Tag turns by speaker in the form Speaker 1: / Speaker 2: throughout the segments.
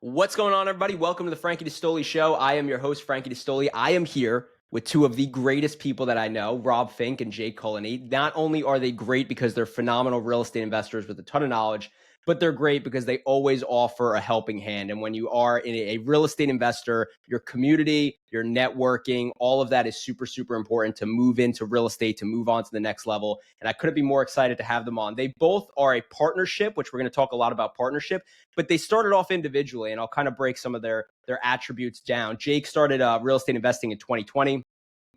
Speaker 1: What's going on, everybody? Welcome to the Frankie D'Astoli Show. I am your host, Frankie D'Astoli. I am here with two of the greatest people that I know, Rob Fink and Jake Culleny. Not only are they great because they're phenomenal real estate investors with a ton of knowledge, but they're great because they always offer a helping hand. And when you are a real estate investor, your community, your networking, all of that is super, super important to move into real estate, to move on to the next level. And I couldn't be more excited to have them on. They both are a partnership, which we're going to talk a lot about partnership, but they started off individually, and I'll kind of break some of their attributes down. Jake started real estate investing in 2020.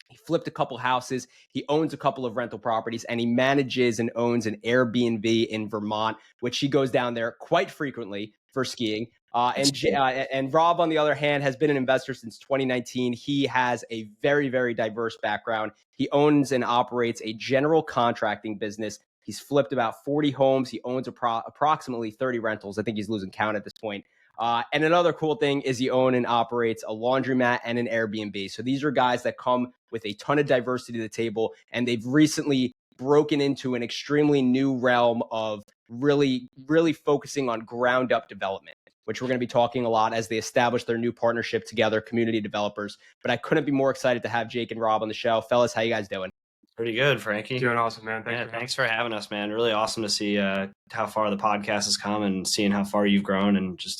Speaker 1: He flipped a couple houses. He owns a couple of rental properties, and he manages and owns an Airbnb in Vermont, which he goes down there quite frequently for skiing. And Rob, on the other hand, has been an investor since 2019. He has a very, very diverse background. He owns and operates a general contracting business. He's flipped about 40 homes. He owns approximately 30 rentals. I think he's losing count at this point. And another cool thing is he owns and operates a laundromat and an Airbnb. So these are guys that come with a ton of diversity to the table, and they've recently broken into an extremely new realm of really, really focusing on ground up development, which we're going to be talking a lot as they establish their new partnership together, community developers. But I couldn't be more excited to have Jake and Rob on the show. Fellas, how you guys doing?
Speaker 2: Pretty good, Frankie.
Speaker 3: Doing awesome, man.
Speaker 2: Thanks for having us, man. Really awesome to see how far the podcast has come and seeing how far you've grown, and just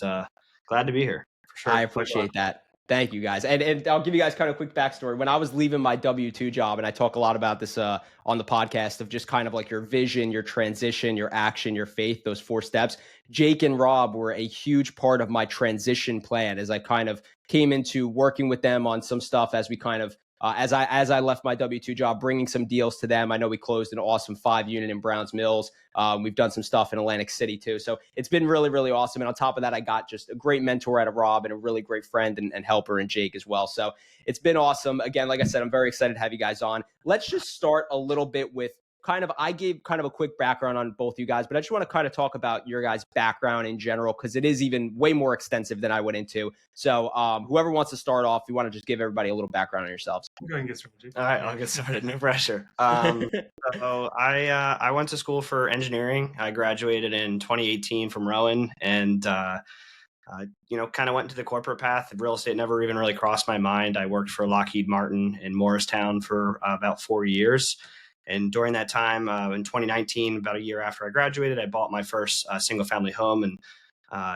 Speaker 2: glad to be here for sure.
Speaker 1: I appreciate that. Thank you, guys. And I'll give you guys kind of a quick backstory. When I was leaving my W-2 job, and I talk a lot about this on the podcast of just kind of like your vision, your transition, your action, your faith, those 4 steps. Jake and Rob were a huge part of my transition plan as I kind of came into working with them on some stuff as we kind of as I left my W-2 job, bringing some deals to them. I know we closed an awesome 5-unit in Browns Mills. We've done some stuff in Atlantic City too. So it's been really, really awesome. And on top of that, I got just a great mentor out of Rob and a really great friend and helper in Jake as well. So it's been awesome. Again, like I said, I'm very excited to have you guys on. Let's just start a little bit with I gave kind of a quick background on both you guys, but I just want to kind of talk about your guys' background in general, because it is even way more extensive than I went into. So whoever wants to start off, you want to just give everybody a little background on yourselves.
Speaker 3: Go ahead and get started.
Speaker 2: All right, I'll get started. No pressure. So I went to school for engineering. I graduated in 2018 from Rowan, and kind of went into the corporate path. Real estate never even really crossed my mind. I worked for Lockheed Martin in Morristown for about 4 years. And during that time, in 2019, about a year after I graduated, I bought my first single family home. And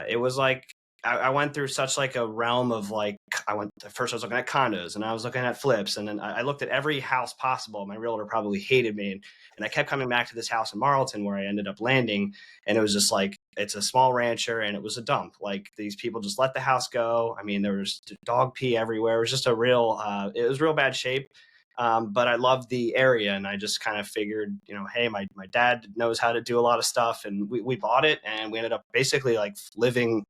Speaker 2: it was like, I went through such like a realm of like, I was looking at condos, and I was looking at flips. And then I looked at every house possible. My realtor probably hated me. And I kept coming back to this house in Marlton where I ended up landing. And it was just like, it's a small rancher, and it was a dump. Like, these people just let the house go. I mean, there was dog pee everywhere. It was just it was real bad shape. But I loved the area, and I just kind of figured, hey, my dad knows how to do a lot of stuff, and we bought it, and we ended up basically like living.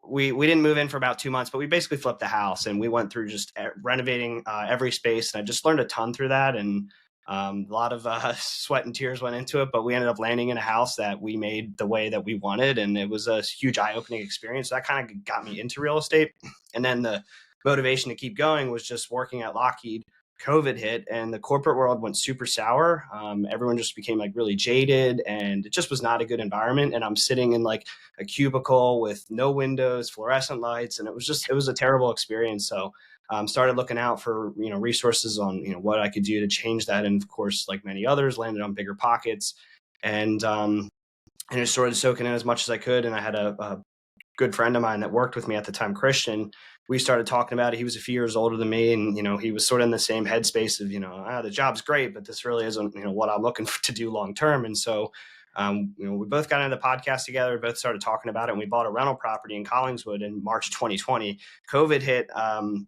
Speaker 2: We didn't move in for about 2 months, but we basically flipped the house, and we went through just renovating every space, and I just learned a ton through that, and a lot of sweat and tears went into it, but we ended up landing in a house that we made the way that we wanted, and it was a huge eye-opening experience. So that kind of got me into real estate, and then the motivation to keep going was just working at Lockheed. COVID hit, and the corporate world went super sour. Everyone just became like really jaded, and it just was not a good environment. And I'm sitting in like a cubicle with no windows, fluorescent lights, and it was a terrible experience. So started looking out for resources on what I could do to change that. And of course, like many others, landed on Bigger Pockets, and just started soaking in as much as I could. And I had a good friend of mine that worked with me at the time, Christian. We started talking about it. He was a few years older than me, and he was sort of in the same headspace of the job's great, but this really isn't what I'm looking to do long term. And so we both got into the podcast together, both started talking about it, and we bought a rental property in Collingswood in March 2020. COVID hit on,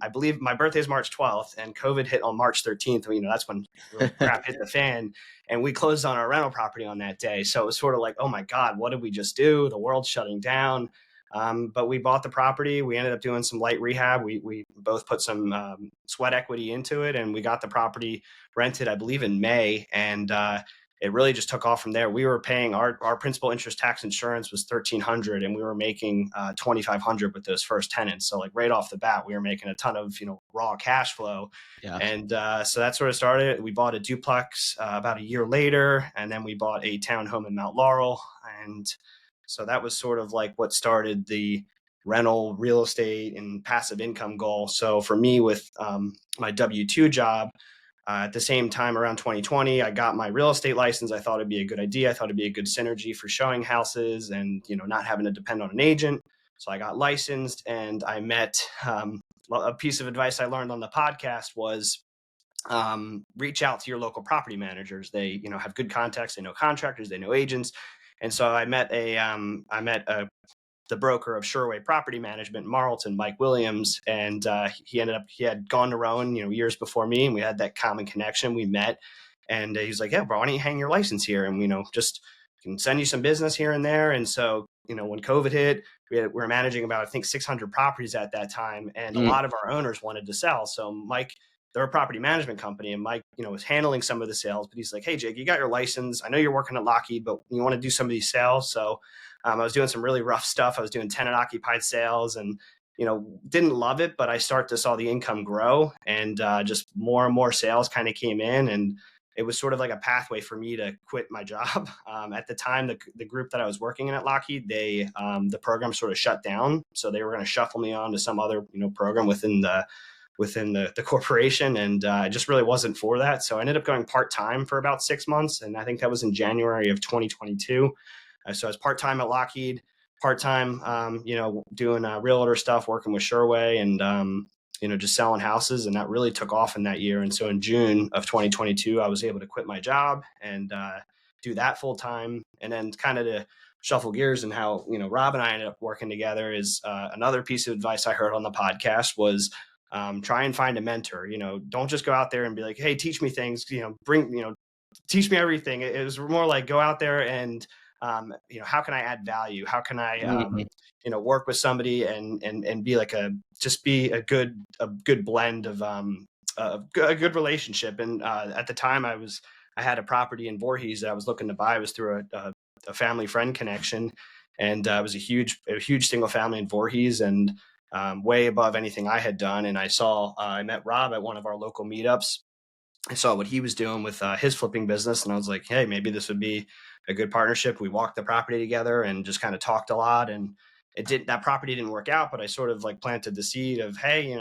Speaker 2: I believe my birthday is March 12th, and COVID hit on March 13th. That's when crap hit the fan, and we closed on our rental property on that day. So it was sort of like, oh my God, what did we just do? The world's shutting down. But we bought the property. We ended up doing some light rehab. We both put some sweat equity into it, and we got the property rented, I believe, in May. And it really just took off from there. We were paying our principal, interest, tax, insurance was $1,300, and we were making $2,500 with those first tenants. So like right off the bat, we were making a ton of raw cash flow.
Speaker 1: Yeah.
Speaker 2: And so that sort of started. We bought a duplex about a year later, and then we bought a townhome in Mount Laurel. And so that was sort of like what started the rental, real estate, and passive income goal. So for me, with my W-2 job, at the same time, around 2020, I got my real estate license. I thought it'd be a good idea. I thought it'd be a good synergy for showing houses and, not having to depend on an agent. So I got licensed, and I met a piece of advice I learned on the podcast was reach out to your local property managers. They, have good contacts. They know contractors. They know agents. And so I met the broker of Sherway Property Management, Marlton, Mike Williams, and he had gone to Rowan, years before me, and we had that common connection. We met, and he's like, "Yeah, bro, why don't you hang your license here, and just can send you some business here and there." And so, when COVID hit, we were managing about, I think, 600 properties at that time, and a lot of our owners wanted to sell. So Mike, they're a property management company, and Mike, was handling some of the sales, but he's like, "Hey, Jake, you got your license. I know you're working at Lockheed, but you want to do some of these sales." So I was doing some really rough stuff. I was doing tenant occupied sales, and didn't love it, but I saw the income grow, and just more and more sales kind of came in, and it was sort of like a pathway for me to quit my job. At the time, the group that I was working in at Lockheed, the program sort of shut down, so they were going to shuffle me on to some other program within the corporation, and I just really wasn't for that. So I ended up going part-time for about 6 months, and I think that was in January of 2022. So I was part-time at Lockheed, part-time, doing realtor stuff, working with Sherway, and, just selling houses. And that really took off in that year. And so in June of 2022, I was able to quit my job and do that full-time. And then kind of to shuffle gears, and how, Rob and I ended up working together is another piece of advice I heard on the podcast was, try and find a mentor. Don't just go out there and be like, "Hey, teach me things, teach me everything." It was more like, go out there and, how can I add value? How can I, work with somebody and be like be a good blend of a good relationship. And at the time, I had a property in Voorhees that I was looking to buy. It was through a family friend connection, and it was a huge single family in Voorhees, and way above anything I had done. And I met Rob at one of our local meetups. I saw what he was doing with his flipping business, and I was like, "Hey, maybe this would be a good partnership." We walked the property together and just kind of talked a lot, and that property didn't work out, but I sort of like planted the seed of, "Hey,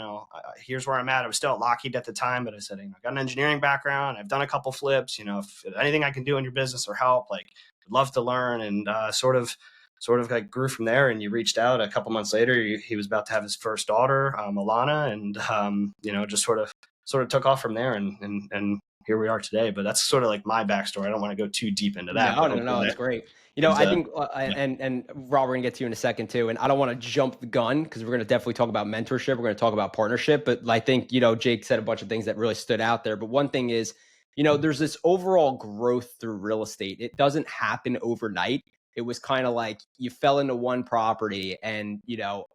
Speaker 2: here's where I'm at." I was still at Lockheed at the time, but I said, "I got an engineering background. I've done a couple flips. If anything I can do in your business or help, like, I'd love to learn." And sort of like grew from there. And you reached out a couple months later. He was about to have his first daughter, Alana, and just sort of took off from there, and here we are today. But that's sort of like my backstory. I don't want to go too deep into that,
Speaker 1: No,
Speaker 2: but
Speaker 1: no,
Speaker 2: hopefully
Speaker 1: no, that's
Speaker 2: that
Speaker 1: great.
Speaker 2: is
Speaker 1: I think,
Speaker 2: yeah.
Speaker 1: and Rob, we're gonna get to you in a second too. And I don't want to jump the gun because we're gonna definitely talk about mentorship. We're gonna talk about partnership. But I think, Jake said a bunch of things that really stood out there. But one thing is, there's this overall growth through real estate. It doesn't happen overnight. It was kind of like you fell into one property and,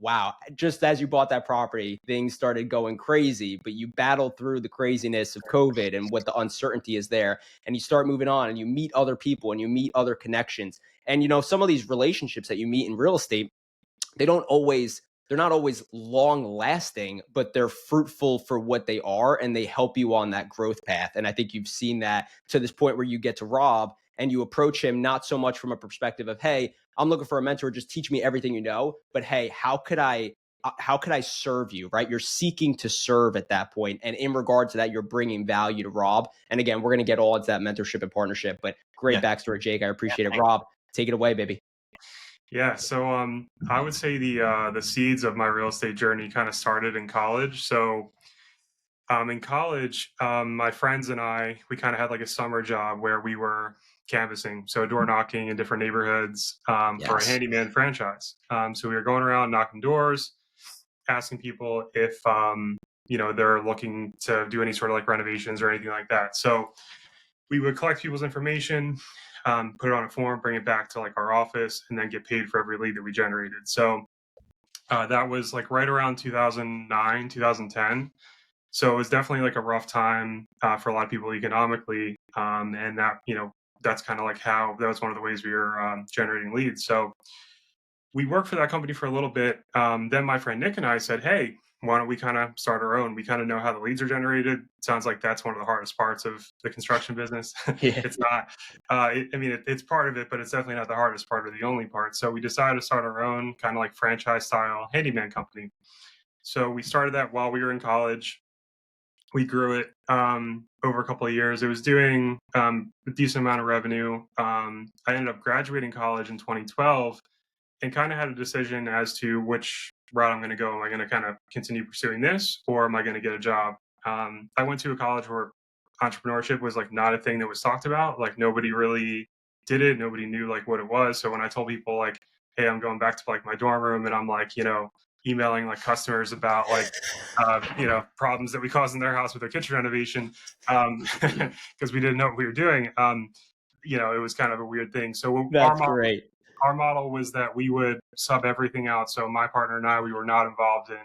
Speaker 1: wow, just as you bought that property, things started going crazy, but you battled through the craziness of COVID and what the uncertainty is there. And you start moving on and you meet other people and you meet other connections. And, some of these relationships that you meet in real estate, they're not always long lasting, but they're fruitful for what they are, and they help you on that growth path. And I think you've seen that to this point where you get to Rob and you approach him not so much from a perspective of, "Hey, I'm looking for a mentor, just teach me everything you know," but, "Hey, how could I serve you?" Right? You're seeking to serve at that point. And in regard to that, you're bringing value to Rob. And again, we're going to get all into that mentorship and partnership, but great
Speaker 2: Yeah.
Speaker 1: backstory, Jake. I
Speaker 2: Yeah,
Speaker 1: appreciate it.
Speaker 2: thanks.
Speaker 1: Rob, take it away, baby.
Speaker 3: Yeah, so I would say the seeds of my real estate journey kind of started in college. So in college, my friends and we kind of had like a summer job where we were canvassing, so door knocking in different neighborhoods for a
Speaker 1: Yes.
Speaker 3: handyman franchise. So we were going around knocking doors, asking people if they're looking to do any sort of like renovations or anything like that. So we would collect people's information, put it on a form, bring it back to like our office, and then get paid for every lead that we generated. So that was like right around 2009, 2010. So it was definitely like a rough time for a lot of people economically. And that's kind of like how that was one of the ways we were generating leads. So we worked for that company for a little bit. Then my friend Nick and I said, "Hey, why don't we kind of start our own? We kind of know how the leads are generated. Sounds like that's one of the hardest parts of the construction business.
Speaker 1: Yeah.
Speaker 3: It's not, it's part of it, but it's definitely not the hardest part or the only part. So we decided to start our own kind of like franchise style handyman company. So we started that while we were in college. We grew it over a couple of years. It was doing a decent amount of revenue. I ended up graduating college in 2012 and kind of had a decision as to which route I'm going to go. Am I going to kind of continue pursuing this, or am I going to get a job? I went to a college where entrepreneurship was like not a thing that was talked about. Like nobody really did it. Nobody knew like what it was. So when I told people like, hey, I'm going back to like my dorm room and I'm like, emailing like customers about like, problems that we caused in their house with their kitchen renovation, because we didn't know what we were doing. It was kind of a weird thing. So
Speaker 1: That's great.
Speaker 3: our model was that we would sub everything out. So my partner and I, we were not involved in,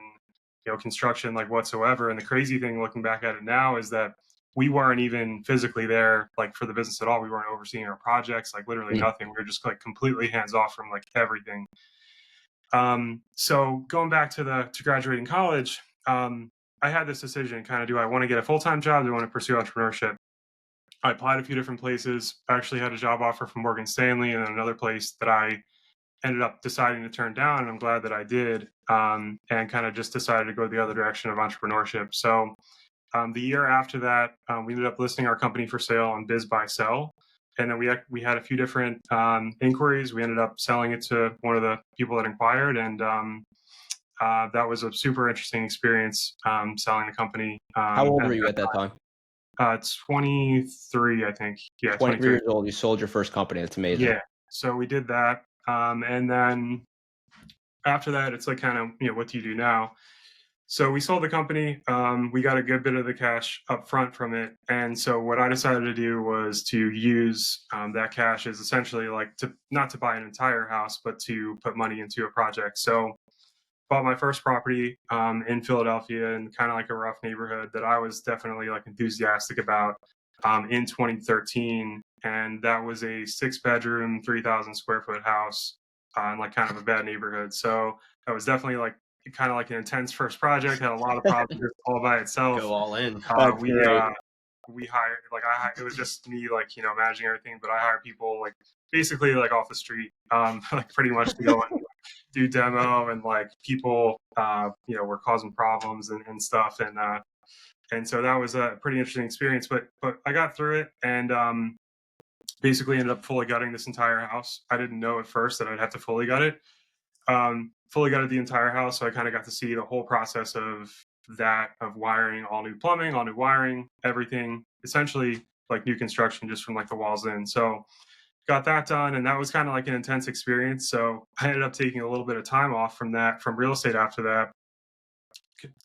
Speaker 3: construction like whatsoever. And the crazy thing looking back at it now is that we weren't even physically there, like for the business at all. We weren't overseeing our projects, like literally nothing. We were just like completely hands off from like everything. So going back to graduating college, I had this decision kind of, do I want to get a full-time job? Do I want to pursue entrepreneurship? I applied a few different places. I actually had a job offer from Morgan Stanley and then another place that I ended up deciding to turn down. And I'm glad that I did, and kind of just decided to go the other direction of entrepreneurship. So the year after that, we ended up listing our company for sale on Biz Buy Sell. And then we had a few different inquiries. We ended up selling it to one of the people that inquired. And that was a super interesting experience, selling the company.
Speaker 1: How old were you at that time?
Speaker 3: 23, I think. Yeah,
Speaker 1: 23 years old. You sold your first company. That's amazing.
Speaker 3: Yeah. So we did that. And then after that, it's like kind of, what do you do now? So we sold the company. We got a good bit of the cash up front from it. And so what I decided to do was to use that cash as essentially like not to buy an entire house, but to put money into a project. So bought my first property in Philadelphia in kind of like a rough neighborhood that I was definitely like enthusiastic about in 2013. And that was a 6-bedroom, 3,000 square foot house in like kind of a bad neighborhood. So that was definitely like kind of like an intense first project, had a lot of problems all by itself.
Speaker 2: Go all in.
Speaker 3: We hired, it was just me, like, managing everything, but I hired people like basically like off the street, like pretty much to go and do demo, and like people, were causing problems and stuff. And so that was a pretty interesting experience, but I got through it and, basically ended up fully gutting this entire house. I didn't know at first that I'd have to fully gut it. Fully gutted the entire house. So I kind of got to see the whole process of wiring, all new plumbing, all new wiring, everything, essentially like new construction just from like the walls in. So got that done. And that was kind of like an intense experience. So I ended up taking a little bit of time off from real estate after that,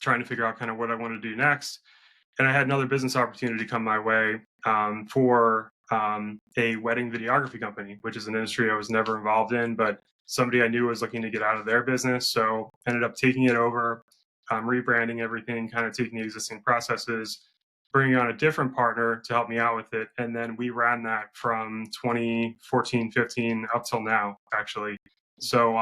Speaker 3: trying to figure out kind of what I want to do next. And I had another business opportunity come my way for a wedding videography company, which is an industry I was never involved in, but somebody I knew was looking to get out of their business. So ended up taking it over, rebranding everything, kind of taking the existing processes, bringing on a different partner to help me out with it. And then we ran that from 2014, 15 up till now, actually. So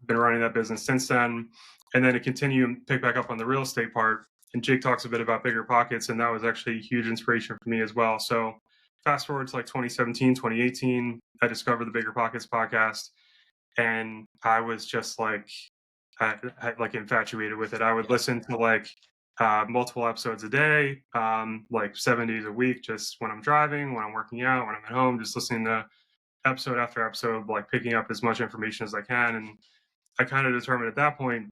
Speaker 3: been running that business since then. And then to continue and pick back up on the real estate part, and Jake talks a bit about Bigger Pockets, and that was actually a huge inspiration for me as well. So fast forward to like 2017, 2018, I discovered the Bigger Pockets podcast, and I was just like, like infatuated with it. I would listen to like multiple episodes a day, like 7 days a week, just when I'm driving, when I'm working out, when I'm at home, just listening to episode after episode, like picking up as much information as I can. And I kind of determined at that point,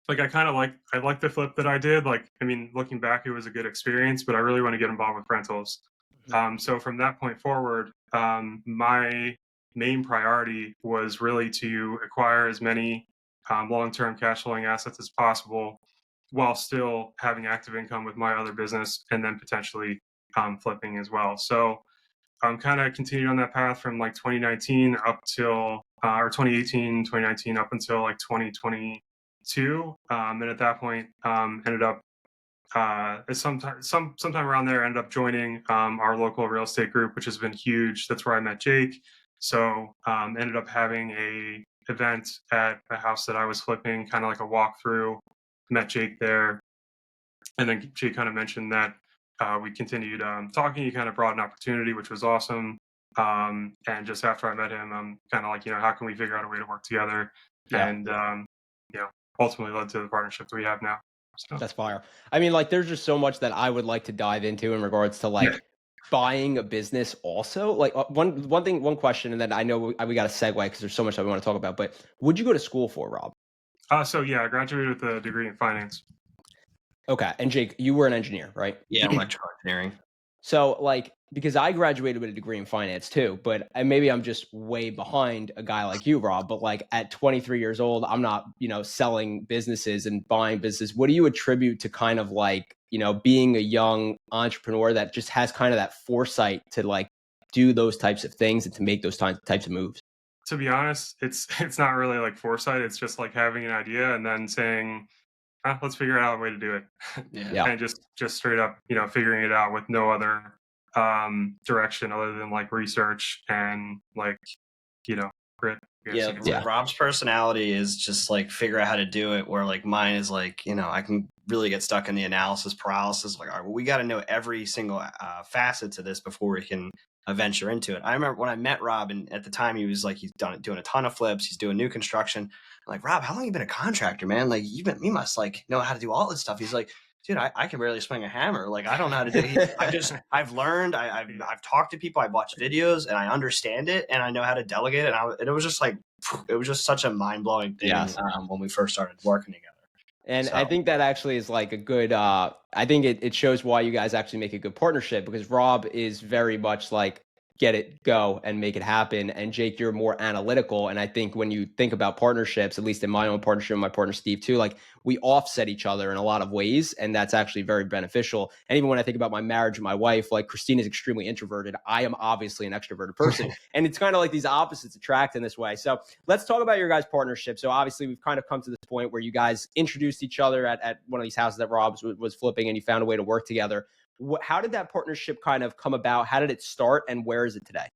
Speaker 3: like I like the flip that I did. Like, I mean, looking back, it was a good experience, but I really want to get involved with rentals. So from that point forward, my main priority was really to acquire as many long-term cash flowing assets as possible while still having active income with my other business, and then potentially flipping as well. So kind of continued on that path from like 2019 up till or 2018, 2019 up until like 2022. And at that point, ended up sometime around there, ended up joining our local real estate group, which has been huge. That's where I met Jake. So ended up having a event at a house that I was flipping, kind of like a walkthrough met Jake there. And then Jake kind of mentioned that we continued talking. He kind of brought an opportunity, which was awesome. And just after I met him, I'm kind of like, how can we figure out a way to work together?
Speaker 1: Yeah.
Speaker 3: And, ultimately led to the partnership that we have now. So.
Speaker 1: That's fire. I mean, like, there's just so much that I would like to dive into in regards to like buying a business also. Like one question, and then I know we got to segue because there's so much that we want to talk about, but what'd you go to school for, Rob?
Speaker 3: So yeah, I graduated with a degree in finance.
Speaker 1: Okay. And Jake, you were an engineer, right?
Speaker 2: Yeah, electrical engineering.
Speaker 1: So like, because I graduated with a degree in finance too, but maybe I'm just way behind a guy like you, Rob, but like at 23 years old, I'm not, selling businesses and buying business. What do you attribute to kind of like, being a young entrepreneur that just has kind of that foresight to like do those types of things and to make those types of moves?
Speaker 3: To be honest, it's not really like foresight. It's just like having an idea and then saying, let's figure out a way to do it.
Speaker 1: Yeah.
Speaker 3: And just straight up, figuring it out with no other direction other than like research and like, grit.
Speaker 2: Yeah, Rob's personality is just like figure out how to do it, where like mine is like, I can really get stuck in the analysis paralysis. Like, all right, well, we got to know every single facet to this before we can venture into it. I remember when I met Rob, and at the time he was like, he's doing a ton of flips, he's doing new construction. I'm like, Rob, how long you been a contractor, man? Like, you must like know how to do all this stuff. He's like, dude, I can barely swing a hammer. Like, I don't know how to do it. I've learned, I've talked to people, I've watched videos, and I understand it, and I know how to delegate it. And it was just like, it was just such a mind blowing thing when we first started working together.
Speaker 1: And I think that actually is like a good, I think it shows why you guys actually make a good partnership, because Rob is very much like, get it, go, and make it happen. And Jake, you're more analytical. And I think when you think about partnerships, at least in my own partnership, my partner Steve too, like we offset each other in a lot of ways. And that's actually very beneficial. And even when I think about my marriage and my wife, like Christine is extremely introverted. I am obviously an extroverted person. And it's kind of like these opposites attract in this way. So let's talk about your guys' partnership. So obviously we've kind of come to this point where you guys introduced each other at one of these houses that Rob was flipping, and you found a way to work together. How did that partnership kind of come about? How did it start, and where is it today?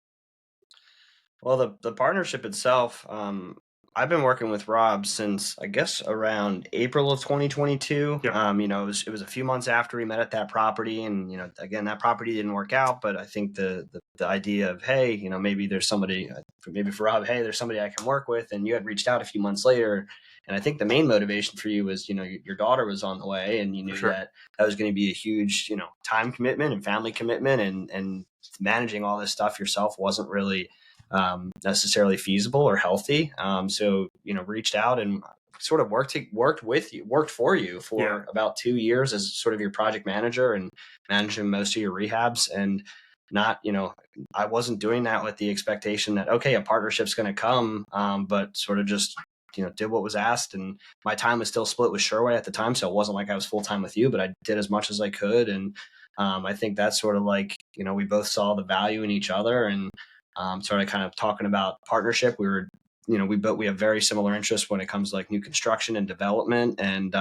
Speaker 2: Well, the partnership itself, I've been working with Rob since I guess around April of 2022.
Speaker 3: Yep.
Speaker 2: It was a few months after we met at that property, and again, that property didn't work out. But I think the idea of, hey, maybe there's somebody, maybe for Rob, hey, there's somebody I can work with, and you had reached out a few months later. And I think the main motivation for you was, your daughter was on the way, and you knew that was going to be a huge, time commitment and family commitment, and managing all this stuff yourself wasn't really necessarily feasible or healthy. So, reached out and sort of worked for you for about 2 years as sort of your project manager and managing most of your rehabs. And not, I wasn't doing that with the expectation that, okay, a partnership's going to come, but sort of just did what was asked. And my time was still split with Sherway at the time. So it wasn't like I was full time with you, but I did as much as I could. And I think that's sort of like, we both saw the value in each other, and sort of kind of talking about partnership. We were, we have very similar interests when it comes to like new construction and development. And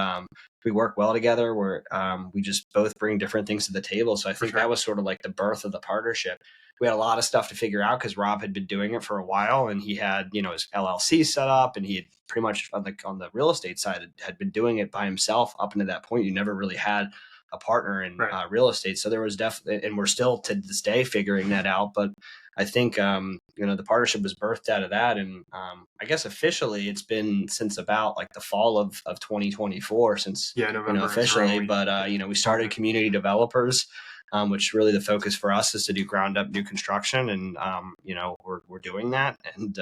Speaker 2: we work well together, where we just both bring different things to the table. So I think that was sort of like the birth of the partnership. We had a lot of stuff to figure out because Rob had been doing it for a while, and he had, his LLC set up, and he had pretty much on the real estate side had been doing it by himself up until that point. You never really had a partner in real estate. So there was definitely, and we're still to this day figuring that out. But I think, the partnership was birthed out of that. And I guess officially it's been since about like the fall of 2024 since,
Speaker 3: November,
Speaker 2: officially. But, we started Community Developers, which really the focus for us is to do ground up new construction. And, we're doing that. And,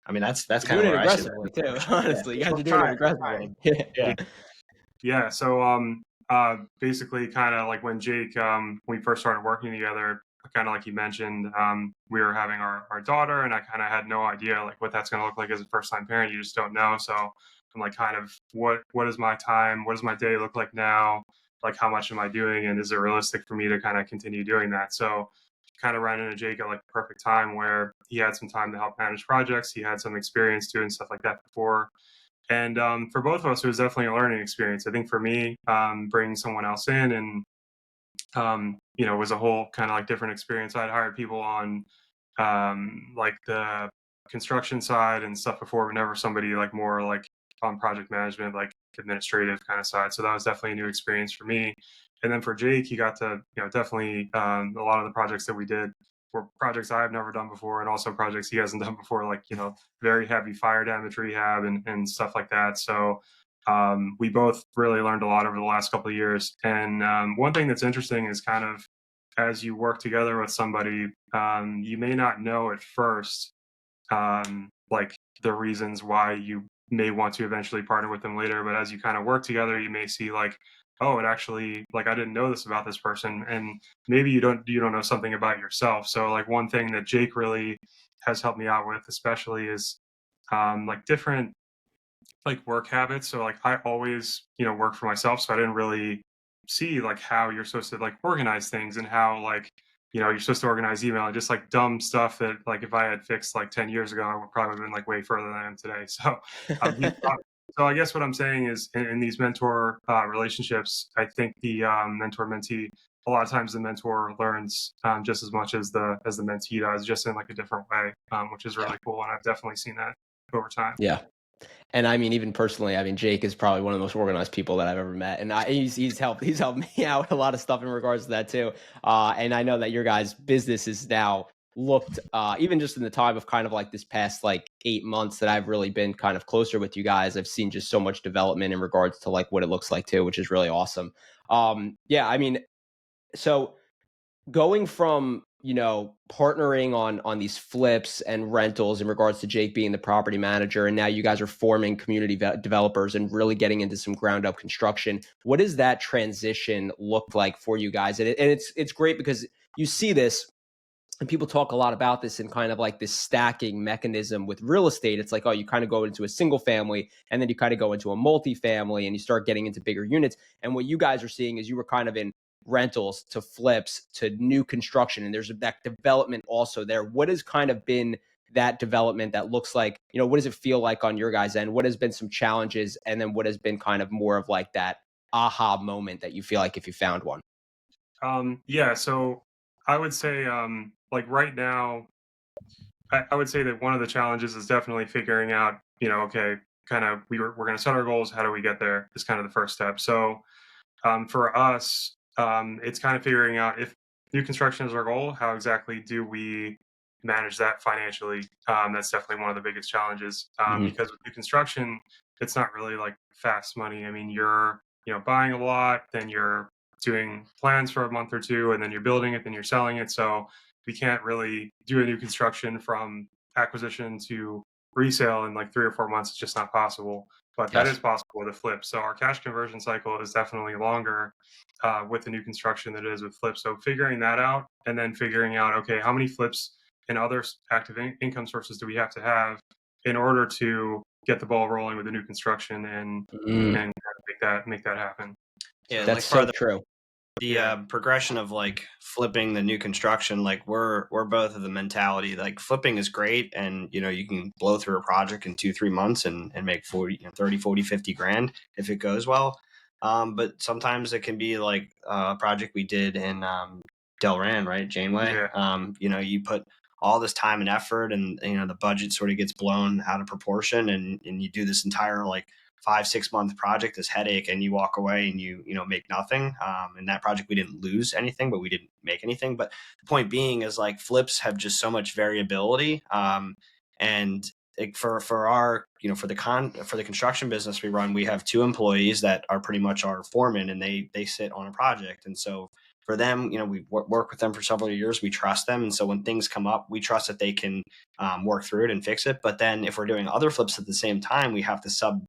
Speaker 2: that's kind of where
Speaker 1: aggressively too. Honestly, you guys are doing it aggressively.
Speaker 3: Yeah. So, basically kind of like when Jake, when we first started working together, kind of like you mentioned, we were having our daughter, and I kind of had no idea like what that's going to look like as a first time parent. You just don't know. So I'm like, kind of what is my time? What does my day look like now? Like, how much am I doing? And is it realistic for me to kind of continue doing that? So kind of ran into Jake at like the perfect time, where he had some time to help manage projects. He had some experience doing stuff like that before. And for both of us, it was definitely a learning experience. I think for me, bringing someone else in and, was a whole kind of like different experience. I'd hired people on like the construction side and stuff before, but never somebody like more like on project management. Like administrative kind of side. So that was definitely a new experience for me. And then for Jake, he got to, definitely a lot of the projects that we did were projects I've never done before, and also projects he hasn't done before, like, very heavy fire damage rehab and stuff like that. So we both really learned a lot over the last couple of years. And one thing that's interesting is kind of as you work together with somebody, you may not know at first, like the reasons why you may want to eventually partner with them later. But as you kind of work together, you may see like, oh, it actually, like, I didn't know this about this person. And maybe you don't know something about yourself. So like one thing that Jake really has helped me out with, especially, is like different like work habits. So like I always, work for myself. So I didn't really see like how you're supposed to like organize things and how like, you're supposed to organize email and just like dumb stuff that like if I had fixed like 10 years ago, I would probably have been like way further than I am today. So, so I guess what I'm saying is in these mentor relationships, I think the mentor mentee, a lot of times the mentor learns just as much as the mentee does, just in like a different way, which is really cool. And I've definitely seen that over time.
Speaker 1: Yeah. And I mean, even personally, I mean, Jake is probably one of the most organized people that I've ever met, and he's helped me out with a lot of stuff in regards to that too. And I know that your guys' business is now looked, even just in the time of kind of like this past like 8 months that I've really been kind of closer with you guys. I've seen just so much development in regards to like what it looks like too, which is really awesome. Yeah, I mean, so going from partnering on these flips and rentals in regards to Jake being the property manager, and now you guys are forming community developers and really getting into some ground up construction, what does that transition look like for you guys? And it's great because you see this, and people talk a lot about this in kind of like this stacking mechanism with real estate. It's like, oh, you kind of go into a single family and then you kind of go into a multifamily and you start getting into bigger units. And what you guys are seeing is you were kind of in rentals to flips to new construction, and there's that development also there. What has kind of been that development that looks like, what does it feel like on your guys' end? What has been some challenges, and then what has been kind of more of like that aha moment that you feel like if you found one?
Speaker 3: Yeah, so I would say like right now, I would say that one of the challenges is definitely figuring out, okay, kind of we're going to set our goals. How do we get there? Is kind of the first step. So for us, it's kind of figuring out if new construction is our goal, how exactly do we manage that financially? That's definitely one of the biggest challenges because with new construction, it's not really like fast money. I mean, you're buying a lot, then you're doing plans for a month or two, and then you're building it, then you're selling it. So we can't really do a new construction from acquisition to resale in like 3 or 4 months. It's just not possible. But that is possible with a flip. So our cash conversion cycle is definitely longer with the new construction than it is with flips. So figuring that out, and then figuring out, okay, how many flips and other active income sources do we have to have in order to get the ball rolling with the new construction and kind of make that happen.
Speaker 2: Yeah,
Speaker 1: That's
Speaker 2: like
Speaker 1: so true.
Speaker 2: The progression of like flipping the new construction, like we're both of the mentality, like flipping is great, and you can blow through a project in 2-3 months and make 40, 30, 40, 50 grand if it goes well. But sometimes it can be like a project we did in Delran, right? Janeway.
Speaker 3: Yeah.
Speaker 2: You put all this time and effort, and the budget sort of gets blown out of proportion, and you do this entire like 5-6 month project, this headache, and you walk away and you make nothing. In that project we didn't lose anything, but we didn't make anything. But the point being is like flips have just so much variability, and for our for the construction business we run, we have 2 employees that are pretty much our foremen, and they sit on a project. And so for them, we work with them for several years. We trust them. And so when things come up, we trust that they can work through it and fix it. But then if we're doing other flips at the same time, we have to sub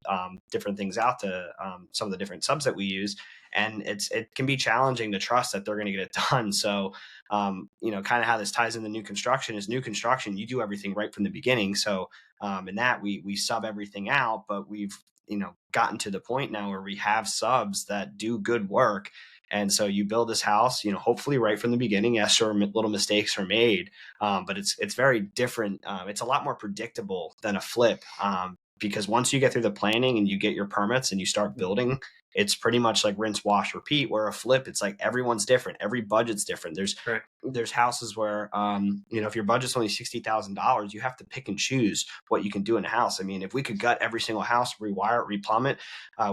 Speaker 2: different things out to some of the different subs that we use. And it can be challenging to trust that they're going to get it done. So, kind of how this ties into new construction is new construction. You do everything right from the beginning. So in that we sub everything out, but we've, gotten to the point now where we have subs that do good work. And so you build this house, hopefully right from the beginning. Yes, sure, little mistakes are made, but it's very different. It's a lot more predictable than a flip because once you get through the planning and you get your permits and you start building, it's pretty much like rinse, wash, repeat. Where a flip, it's like everyone's different. Every budget's different.
Speaker 3: Right.
Speaker 2: There's houses where, if your budget's only $60,000, you have to pick and choose what you can do in a house. I mean, if we could gut every single house, rewire it, replumb it,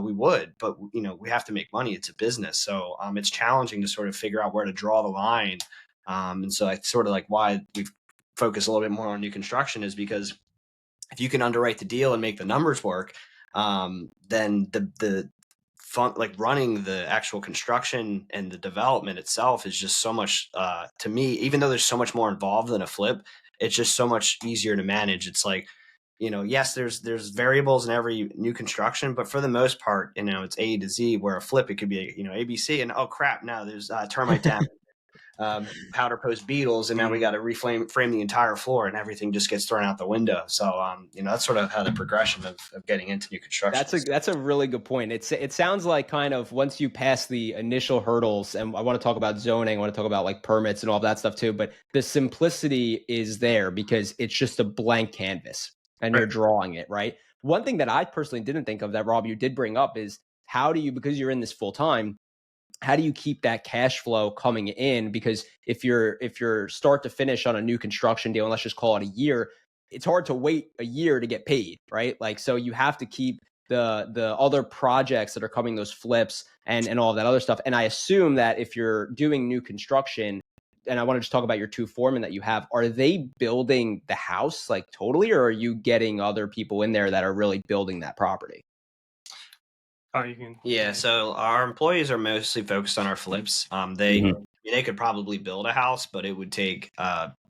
Speaker 2: we would, but we have to make money. It's a business. So it's challenging to sort of figure out where to draw the line. And so I sort of like why we've focused a little bit more on new construction is because if you can underwrite the deal and make the numbers work, then the fun, like running the actual construction and the development itself is just so much, to me, even though there's so much more involved than a flip, it's just so much easier to manage. It's like, yes, there's variables in every new construction, but for the most part, it's A to Z, where a flip, it could be, ABC, and oh crap, now there's termite damage. Powder post beetles, and now we got to frame the entire floor, and everything just gets thrown out the window. So that's sort of how the progression of getting into new construction.
Speaker 1: That's a really good point. It sounds like kind of once you pass the initial hurdles, and I want to talk about zoning, I want to talk about like permits and all that stuff too, but the simplicity is there because it's just a blank canvas and you're drawing it, right? One thing that I personally didn't think of that, Rob, you did bring up is how do you, because you're in this full time, how do you keep that cash flow coming in? Because if you're start to finish on a new construction deal, and let's just call it a year, it's hard to wait a year to get paid, right? Like, so you have to keep the other projects that are coming, those flips and all that other stuff. And I assume that if you're doing new construction, and I want to just talk about your two foremen that you have, are they building the house like totally, or are you getting other people in there that are really building that property?
Speaker 2: Yeah, so our employees are mostly focused on our flips. They could probably build a house, but it would take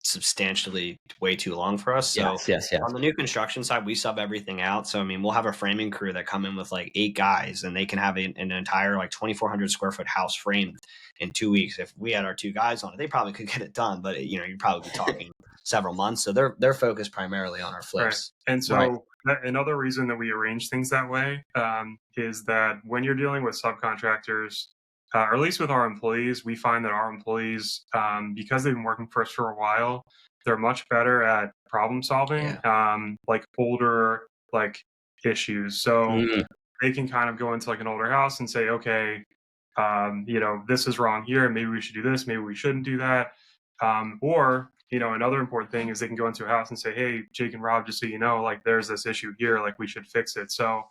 Speaker 2: substantially way too long for us. So
Speaker 1: yes.
Speaker 2: on the new construction side, we sub everything out. So I mean, we'll have a framing crew that come in with like 8 guys, and they can have an entire like 2,400 square foot house framed in 2 weeks. If we had our 2 guys on it, they probably could get it done, but you'd probably be talking several months. So they're focused primarily on our flips.
Speaker 3: Right. And so another reason that we arrange things that way is that when you're dealing with subcontractors, or at least with our employees, we find that our employees, because they've been working for us for a while, they're much better at problem solving, like older like issues. So they can kind of go into like an older house and say, okay, this is wrong here. Maybe we should do this. Maybe we shouldn't do that. Or another important thing is they can go into a house and say, hey, Jake and Rob, just so you know, like there's this issue here, like we should fix it. So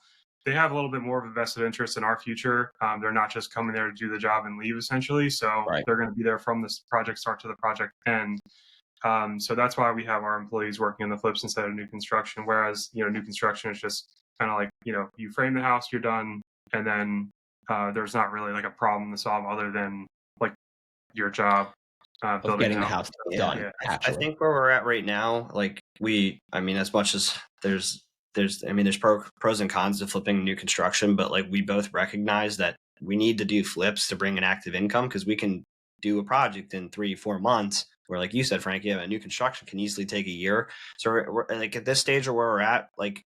Speaker 3: they have a little bit more of a vested interest in our future. They're not just coming there to do the job and leave, essentially. So they're going to be there from this project start to the project end. So that's why we have our employees working on the flips instead of new construction. Whereas, new construction is just kind of like, you frame the house, you're done. And then there's not really like a problem to solve other than like your job.
Speaker 1: Of getting the house done.
Speaker 2: Yeah. I think where we're at right now, like as much as there's pros and cons to flipping new construction, but like we both recognize that we need to do flips to bring an active income, because we can do a project in 3-4 months where, like you said, Frankie, a new construction can easily take a year. So we're like at this stage of where we're at, like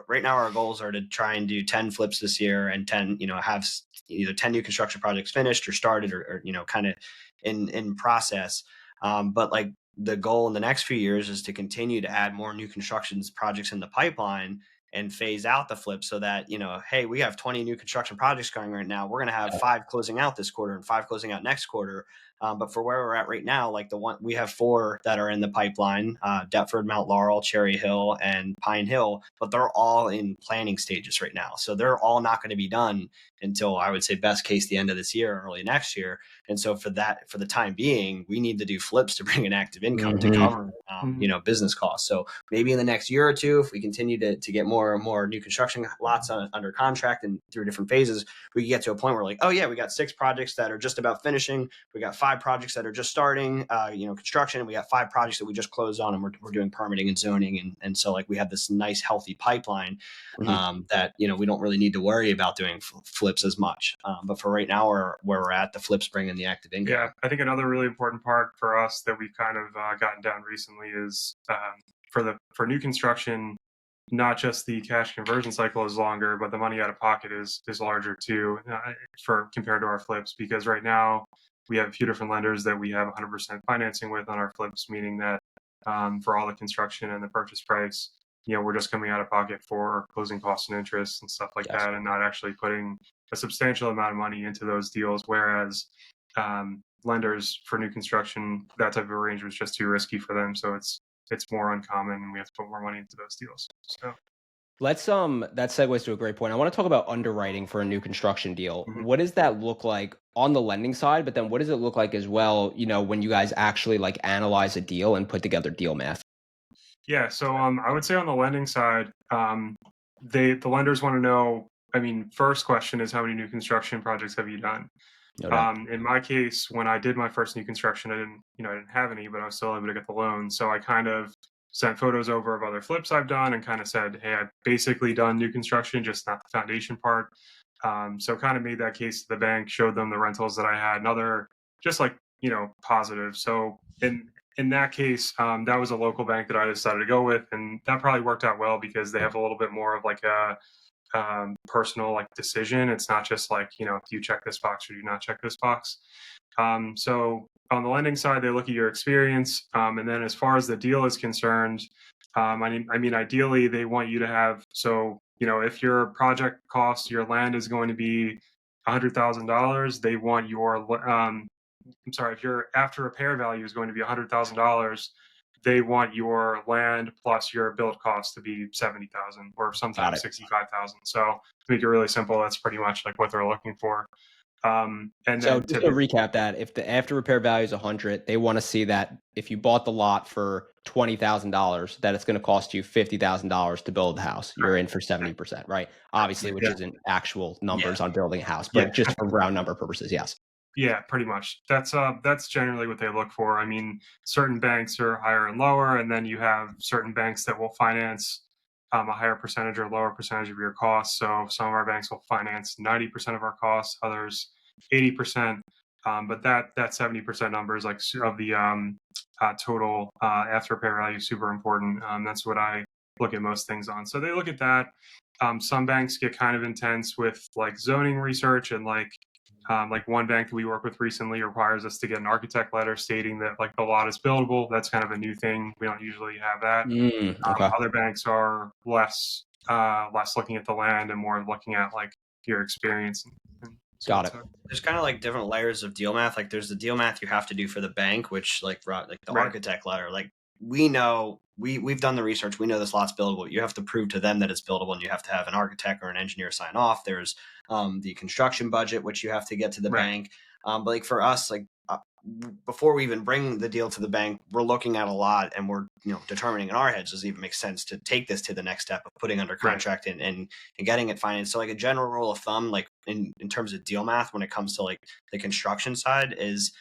Speaker 2: right now our goals are to try and do 10 flips this year and 10, have either 10 new construction projects finished or started or kind of in process. But like the goal in the next few years is to continue to add more new construction projects in the pipeline and phase out the flip, so that, hey, we have 20 new construction projects going right now. We're going to have 5 closing out this quarter and 5 closing out next quarter. But for where we're at right now, like we have 4 that are in the pipeline, Deptford, Mount Laurel, Cherry Hill, and Pine Hill, but they're all in planning stages right now. So they're all not going to be done until, I would say, best case, the end of this year, early next year. And so for the time being, we need to do flips to bring an active income to cover, business costs. So maybe in the next year or two, if we continue to get more and more new construction lots under contract and through different phases, we can get to a point where like, oh yeah, we got 6 projects that are just about finishing. We got 5 projects that are just starting, construction. And we got 5 projects that we just closed on, and we're doing permitting and zoning. And so like we have this nice healthy pipeline that, we don't really need to worry about doing flips as much. But for right now, where we're at, the flips bring in the active income.
Speaker 3: Yeah, I think another really important part for us that we've kind of gotten down recently is for new construction, not just the cash conversion cycle is longer, but the money out of pocket is larger too, for compared to our flips. Because right now we have a few different lenders that we have 100% financing with on our flips, meaning that for all the construction and the purchase price, we're just coming out of pocket for closing costs and interest and stuff like
Speaker 1: Yes.
Speaker 3: that, and not actually putting a substantial amount of money into those deals. Whereas lenders for new construction, that type of arrangement is just too risky for them. So it's more uncommon, and we have to put more money into those deals. So
Speaker 1: Let's that segues to a great point. I want to talk about underwriting for a new construction deal.
Speaker 3: mhm.
Speaker 1: What does that look like on the lending side? But then what does it look like as well, when you guys actually like analyze a deal and put together deal math?
Speaker 3: Yeah, so I would say on the lending side, the lenders want to know. I mean, first question is how many new construction projects have you done?
Speaker 1: No doubt.
Speaker 3: In my case, when I did my first new construction, I didn't have any, but I was still able to get the loan. So I kind of sent photos over of other flips I've done and kind of said, hey, I've basically done new construction, just not the foundation part. So kind of made that case to the bank, showed them the rentals that I had and other just like, positive. So in that case, that was a local bank that I decided to go with, and that probably worked out well because they have a little bit more of like a personal like decision. It's not just like, do you check this box or do you not check this box? So on the lending side, they look at your experience. And then as far as the deal is concerned, I mean, ideally they want you to have, so, if your project cost, your land is going to be $100,000, they want I'm sorry, if your after repair value is going to be $100,000, they want your land plus your build cost to be 70,000 or sometimes 65,000. So to make it really simple, that's pretty much like what they're looking for. And
Speaker 1: So
Speaker 3: then
Speaker 1: just to recap that, if the after repair value is 100, they want to see that if you bought the lot for $20,000, that it's going to cost you $50,000 to build the house. You're in for 70%, right? Obviously, which
Speaker 3: Yeah.
Speaker 1: isn't actual numbers
Speaker 2: Yeah.
Speaker 1: on building a house, but
Speaker 3: Yeah.
Speaker 1: just for round number purposes, yes.
Speaker 3: Yeah, pretty much. That's generally what they look for. I mean, certain banks are higher and lower, and then you have certain banks that will finance a higher percentage or lower percentage of your costs. So some of our banks will finance 90% of our costs, others 80%. But that 70% number is like of the total after repair value is super important. That's what I look at most things on. So they look at that. Some banks get kind of intense with like zoning research and like one bank that we work with recently requires us to get an architect letter stating that like the lot is buildable. That's kind of a new thing. We don't usually have that.
Speaker 1: Okay.
Speaker 3: Other banks are less looking at the land and more looking at like your experience. And
Speaker 1: Got it.
Speaker 2: There's kind of like different layers of deal math. Like there's the deal math you have to do for the bank, which like the
Speaker 3: Right.
Speaker 2: architect letter. Like we know we've done the research. We know this lot's buildable. You have to prove to them that it's buildable, and you have to have an architect or an engineer sign off. There's the construction budget, which you have to get to the
Speaker 3: Right.
Speaker 2: bank. But like for us, like before we even bring the deal to the bank, we're looking at a lot, and we're determining in our heads, does it even make sense to take this to the next step of putting under contract and getting it financed. So like a general rule of thumb, like in terms of deal math, when it comes to like the construction side, is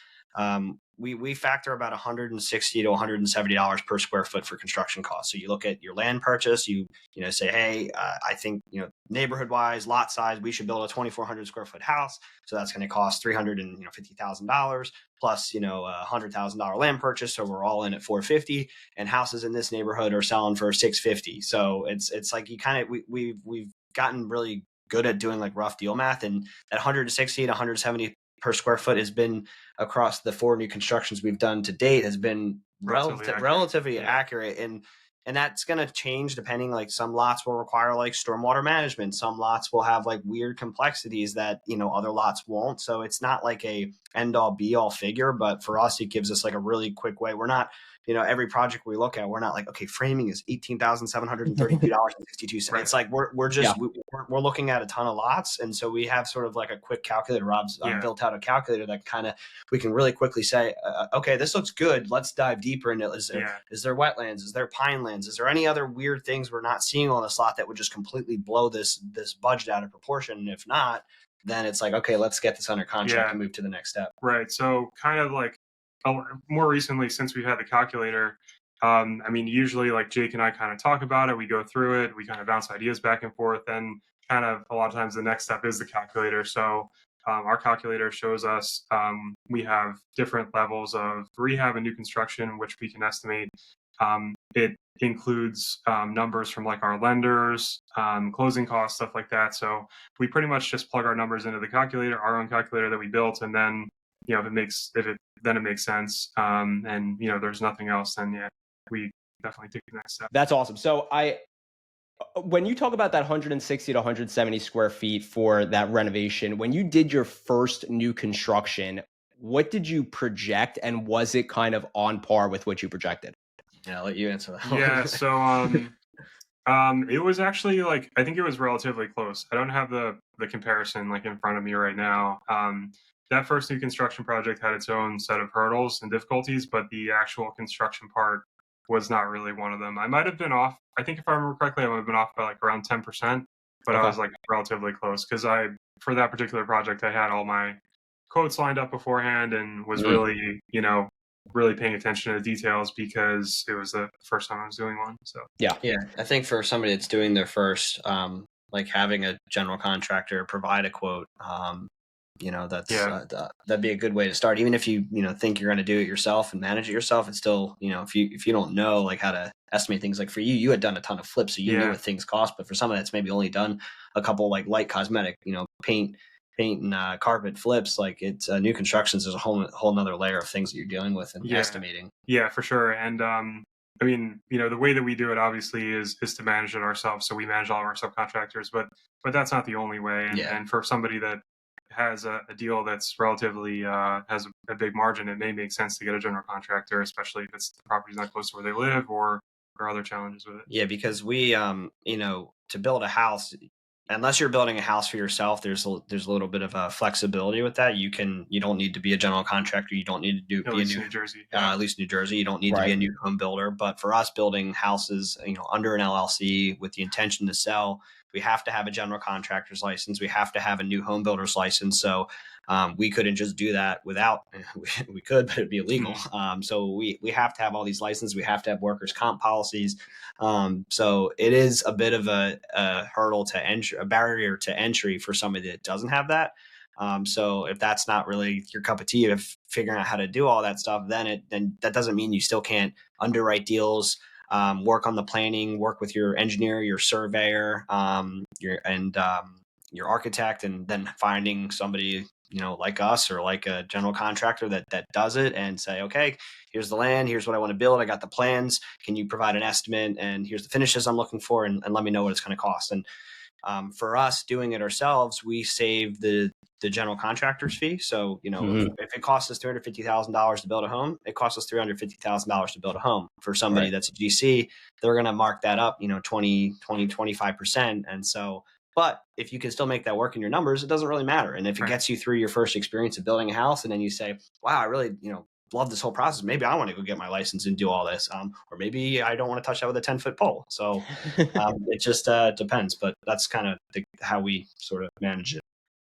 Speaker 2: we factor about $160 to $170 per square foot for construction costs. So you look at your land purchase, you say, hey, I think neighborhood wise, lot size, we should build a 2,400 square foot house. So that's going to cost $350,000 plus $100,000 land purchase. So we're all in at $450, and houses in this neighborhood are selling for $650. So it's like you kind of we've gotten really good at doing like rough deal math, and that 160 to 170 per square foot has been across the 4 new constructions we've done to date has been relatively accurate. And that's going to change depending, like some lots will require like stormwater management. Some lots will have like weird complexities that, other lots won't. So it's not like a end all be all figure, but for us, it gives us like a really quick way. We're not, every project we look at, we're not like, okay, framing is $18,732.62. Right. It's like, we're just, we're looking at a ton of lots. And so we have sort of like a quick calculator. Rob's built out a calculator that kind of, we can really quickly say, okay, this looks good. Let's dive deeper into it. Is there wetlands? Is there pine lands? Is there any other weird things we're not seeing on this lot that would just completely blow this budget out of proportion? And if not, then it's like, okay, let's get this under contract and move to the next step.
Speaker 3: Right. So kind of like more recently, since we've had the calculator, I mean, usually like Jake and I kind of talk about it. We go through it. We kind of bounce ideas back and forth. And kind of a lot of times the next step is the calculator. So our calculator shows us we have different levels of rehab and new construction, which we can estimate. It includes numbers from like our lenders, closing costs, stuff like that. So we pretty much just plug our numbers into the calculator, our own calculator that we built, and then if it makes sense, and there's nothing else, then we definitely take the next step.
Speaker 1: That's awesome. So When you talk about that 160 to 170 square feet for that renovation, when you did your first new construction, what did you project and was it kind of on par with what you projected?
Speaker 2: Yeah, I'll let you answer that
Speaker 3: Yeah,
Speaker 2: one.
Speaker 3: so it was actually like I think it was relatively close. I don't have the comparison like in front of me right now. That first new construction project had its own set of hurdles and difficulties, but the actual construction part was not really one of them. I might have been off. I think if I remember correctly, I might have been off by like around 10%, but I
Speaker 1: Okay.
Speaker 3: was like relatively close because I for that particular project I had all my quotes lined up beforehand and was
Speaker 2: Mm.
Speaker 3: really really paying attention to the details because it was the first time I was doing one. So
Speaker 1: Yeah.
Speaker 2: Yeah, I think for somebody that's doing their first, like having a general contractor provide a quote, that's
Speaker 3: yeah,
Speaker 2: that'd be a good way to start. Even if you think you're going to do it yourself and manage it yourself, it's still, if you don't know like how to estimate things. Like for you, you had done a ton of flips, so you knew
Speaker 3: yeah.
Speaker 2: what things cost. But for someone that's maybe only done a couple like light cosmetic, paint and carpet flips, like it's new constructions. There's a whole nother layer of things that you're dealing with and
Speaker 3: Yeah,
Speaker 2: estimating.
Speaker 3: yeah, for sure. And I mean, the way that we do it obviously is to manage it ourselves. So we manage all of our subcontractors, but that's not the only way. And
Speaker 2: Yeah.
Speaker 3: and for somebody that has a deal that's relatively has a big margin, it may make sense to get a general contractor, especially if it's the property's not close to where they live or other challenges with it.
Speaker 2: Yeah, because we, to build a house, unless you're building a house for yourself, there's a little bit of a flexibility with that. You don't need to be a general contractor. You don't need to
Speaker 3: At
Speaker 2: be a
Speaker 3: least
Speaker 2: new,
Speaker 3: in New Jersey. Yeah.
Speaker 2: at least New Jersey. You don't need to be
Speaker 1: Right.
Speaker 2: a new home builder. But for us building houses, under an LLC with the intention to sell, we have to have a general contractor's license. We have to have a new home builder's license. So we couldn't just do that without. We could, but it'd be illegal.
Speaker 3: Mhm.
Speaker 2: So we have to have all these licenses. We have to have workers' comp policies. So it is a bit of a hurdle to entry, a barrier to entry for somebody that doesn't have that. So if that's not really your cup of tea of figuring out how to do all that stuff, then that doesn't mean you still can't underwrite deals, work on the planning, work with your engineer, your surveyor, your architect, and then finding somebody like us or like a general contractor that does it and say, okay, here's the land, here's what I want to build, I got the plans, can you provide an estimate, and here's the finishes I'm looking for, and let me know what it's going to cost. And for us doing it ourselves, we save the general contractor's fee. So
Speaker 1: Hmm.
Speaker 2: if it costs us $350,000 to build a home, it costs us $350,000 to build a home. For somebody
Speaker 1: Right.
Speaker 2: that's a GC, they're going to mark that up 25%. And so, but if you can still make that work in your numbers, it doesn't really matter. And if it
Speaker 3: Right.
Speaker 2: gets you through your first experience of building a house, and then you say, wow, I really love this whole process, maybe I want to go get my license and do all this, or maybe I don't want to touch that with a 10-foot pole. So it just depends, but that's kind of how we sort of manage it.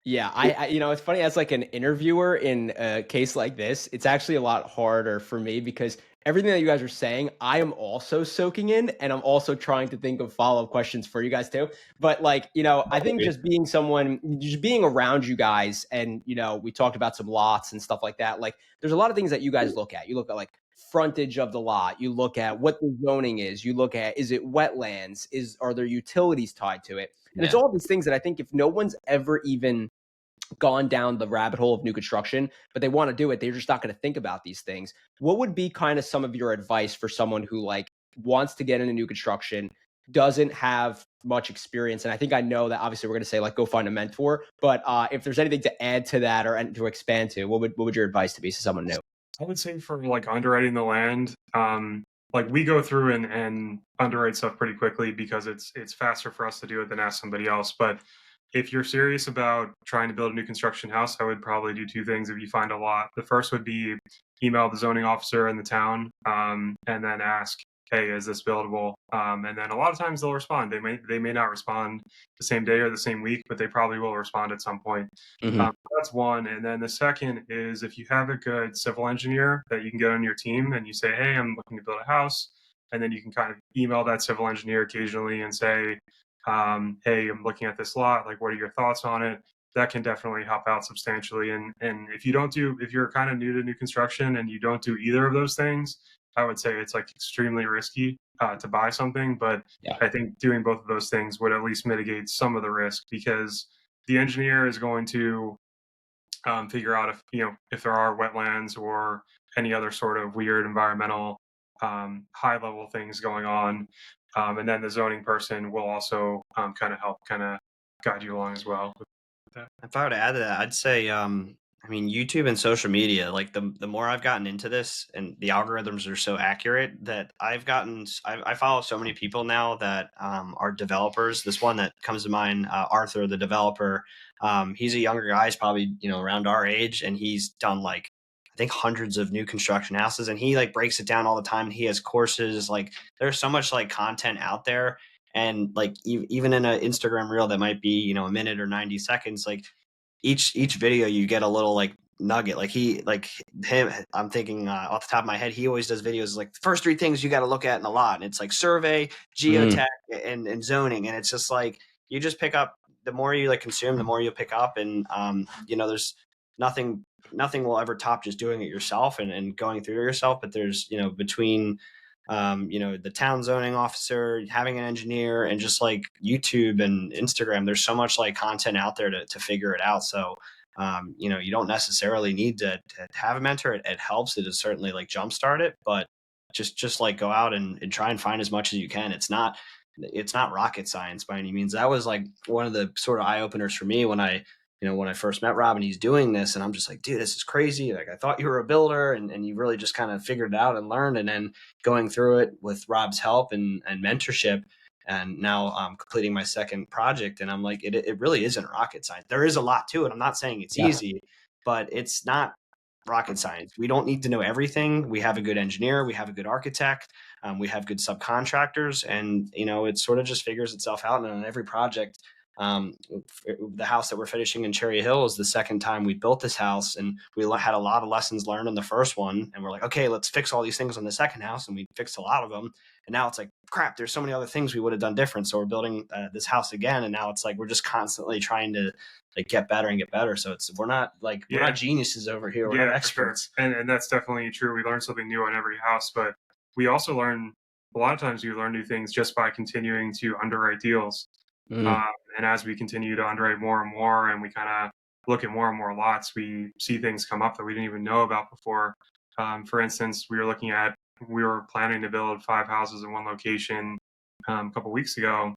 Speaker 1: Yeah, it's funny as like an interviewer in a case like this, it's actually a lot harder for me because everything that you guys are saying, I am also soaking in and I'm also trying to think of follow-up questions for you guys too. But like, I think just being someone just being around you guys and, we talked about some lots and stuff like that. Like there's a lot of things that you guys look at. You look at like frontage of the lot, you look at what the zoning is, you look at is it wetlands, are there utilities tied to it? And it's
Speaker 2: Yeah.
Speaker 1: all these things that I think if no one's ever even gone down the rabbit hole of new construction, but they want to do it, they're just not going to think about these things. What would be kind of some of your advice for someone who like wants to get into new construction, doesn't have much experience? And I think I know that obviously we're going to say like go find a mentor, but if there's anything to add to that or to expand to, what would your advice to be to someone new?
Speaker 3: I would say for like underwriting the land, like we go through and underwrite stuff pretty quickly because it's faster for us to do it than ask somebody else. But if you're serious about trying to build a new construction house, I would probably do two things if you find a lot. The first would be email the zoning officer in the town, and then ask, hey, is this buildable? And then a lot of times they'll respond. They may not respond the same day or the same week, but they probably will respond at some point.
Speaker 1: Hmm.
Speaker 3: That's one. And then the second is if you have a good civil engineer that you can get on your team and you say, hey, I'm looking to build a house. And then you can kind of email that civil engineer occasionally and say, hey, I'm looking at this lot. Like, what are your thoughts on it? That can definitely help out substantially. And if you're kind of new to new construction and you don't do either of those things, I would say it's like extremely risky to buy something. But
Speaker 1: Yeah.
Speaker 3: I think doing both of those things would at least mitigate some of the risk because the engineer is going to figure out if there are wetlands or any other sort of weird environmental high level things going on. And then the zoning person will also kind of help kind of guide you along as well with that.
Speaker 2: If I were to add to that, I'd say, I mean, YouTube and social media, like the more I've gotten into this and the algorithms are so accurate that I follow so many people now that are developers. This one that comes to mind, Arthur, the developer, he's a younger guy. He's probably, around our age, and he's done like, I think hundreds of new construction houses, and he like breaks it down all the time. He has courses, like there's so much like content out there. And like even in an Instagram reel that might be, a minute or 90 seconds, like each video you get a little like nugget. Like him, I'm thinking off the top of my head, he always does videos like the first three things you got to look at in a lot, and it's like survey, geotech, and zoning, and it's just like you just pick up. The more you like consume, the more you pick up, and there's nothing will ever top just doing it yourself and going through it yourself. But there's between the town zoning officer, having an engineer, and just like YouTube and Instagram, there's so much like content out there to figure it out. So, you don't necessarily need to have a mentor. It helps. It is certainly like jumpstart it, but just like go out and try and find as much as you can. It's not rocket science by any means. That was like one of the sort of eye openers for me when I first met Rob and he's doing this, and I'm just like, dude, this is crazy. Like I thought you were a builder and you really just kind of figured it out and learned. And then going through it with Rob's help and mentorship, and now I'm completing my second project, and I'm like, it really isn't rocket science. There is a lot to it. I'm not saying it's easy, but it's not rocket science. We don't need to know everything. We have a good engineer. We have a good architect. We have good subcontractors, and it sort of just figures itself out. And on every project, the house that we're finishing in Cherry Hill is the second time we built this house, and we had a lot of lessons learned in the first one, and we're like, okay, let's fix all these things on the second house, and we fixed a lot of them, and now it's like, crap, there's so many other things we would have done different, so we're building this house again, and now it's like we're just constantly trying to like get better and get better. So we're not geniuses over here, we're not experts.
Speaker 3: Sure. And that's definitely true. We learn something new on every house, but we also learn a lot of times we learn new things just by continuing to underwrite deals. And as we continue to underwrite more and more, and we kind of look at more and more lots, we see things come up that we didn't even know about before. For instance, we were planning to build 5 houses in one location a couple weeks ago.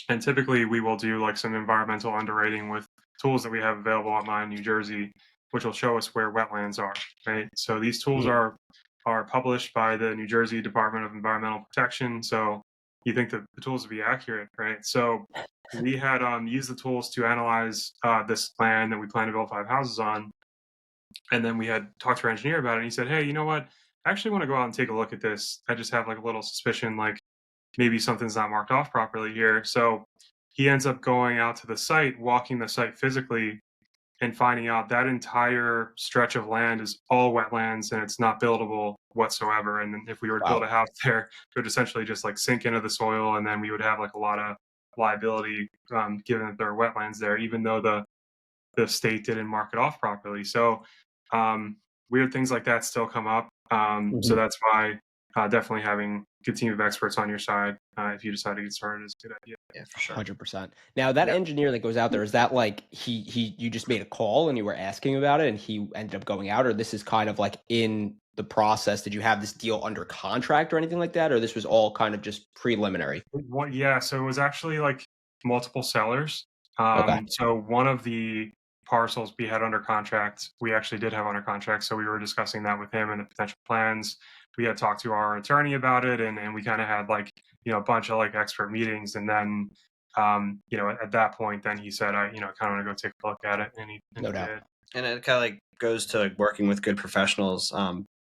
Speaker 3: And typically we will do like some environmental underwriting with tools that we have available online in New Jersey, which will show us where wetlands are, right? So these tools are published by the New Jersey Department of Environmental Protection. So you think that the tools would be accurate, right? So we had used the tools to analyze this land that we plan to build 5 houses on. And then we had talked to our engineer about it, and he said, hey, you know what? I actually want to go out and take a look at this. I just have like a little suspicion, like maybe something's not marked off properly here. So he ends up going out to the site, walking the site physically, and finding out that entire stretch of land is all wetlands and it's not buildable whatsoever. And if we were to build a house there, it would essentially just like sink into the soil, and then we would have like a lot of liability given that there are wetlands there, even though the state didn't mark it off properly. So weird things like that still come up. So that's why definitely having a good team of experts on your side if you decide to get started is a good idea.
Speaker 2: Yeah, for sure.
Speaker 1: 100%. Now that engineer that goes out there, is that like you just made a call and you were asking about it and he ended up going out, or this is kind of like in the process? Did you have this deal under contract or anything like that, or this was all kind of just preliminary?
Speaker 3: Yeah, so it was actually like multiple sellers.
Speaker 1: Okay.
Speaker 3: So one of the parcels we had under contract, we actually did have under contract. So we were discussing that with him and the potential plans. We had talked to our attorney about it, and we kind of had like, a bunch of like expert meetings. And then, at that point, then he said, I kind of want to go take a look at it. And he
Speaker 1: No doubt.
Speaker 3: did.
Speaker 2: And it kind of like goes to working with good professionals.